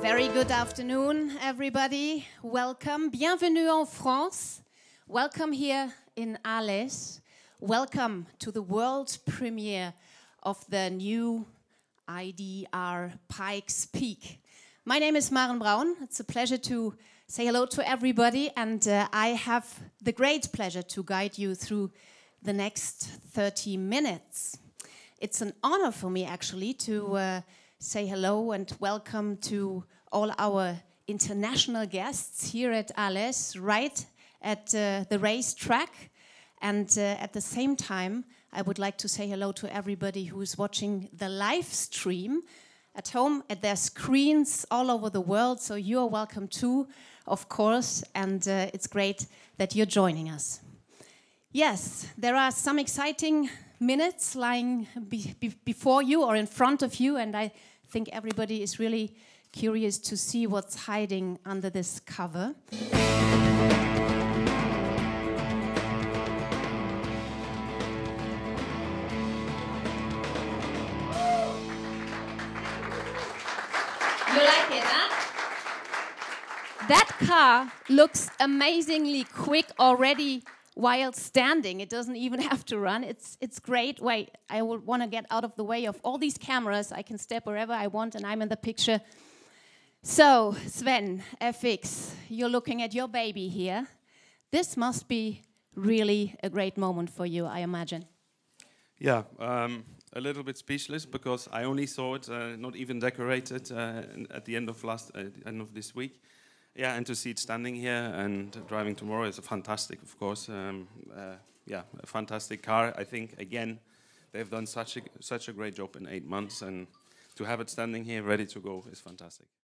Very good afternoon, everybody. Welcome. Bienvenue en France. Welcome here in Alès. Welcome to the world premiere of the new ID R Pikes Peak. My name is Maren Braun. It's a pleasure to say hello to everybody, and I have the great pleasure to guide you through the next 30 minutes. It's an honor for me, actually, to say hello and welcome to all our international guests here at Alès, right at the racetrack. And at the same time, I would like to say hello to everybody who is watching the live stream at home at their screens all over the world. So you're welcome too, of course, and it's great that you're joining us. Yes, there are some exciting minutes lying before you or in front of you, and I think everybody is really curious to see what's hiding under this cover. You like it, huh? That car looks amazingly quick already while standing. It doesn't even have to run. It's great. Wait, I would want to get out of the way of all these cameras. I can step wherever I want and I'm in the picture. So, Sven, FX, you're looking at your baby here. This must be really a great moment for you, I imagine. Yeah, a little bit speechless because I only saw it not even decorated at the end of this week. Yeah, and to see it standing here and driving tomorrow is fantastic, of course. Yeah, a fantastic car. I think again they've done such a great job in 8 months, and to have it standing here ready to go is fantastic.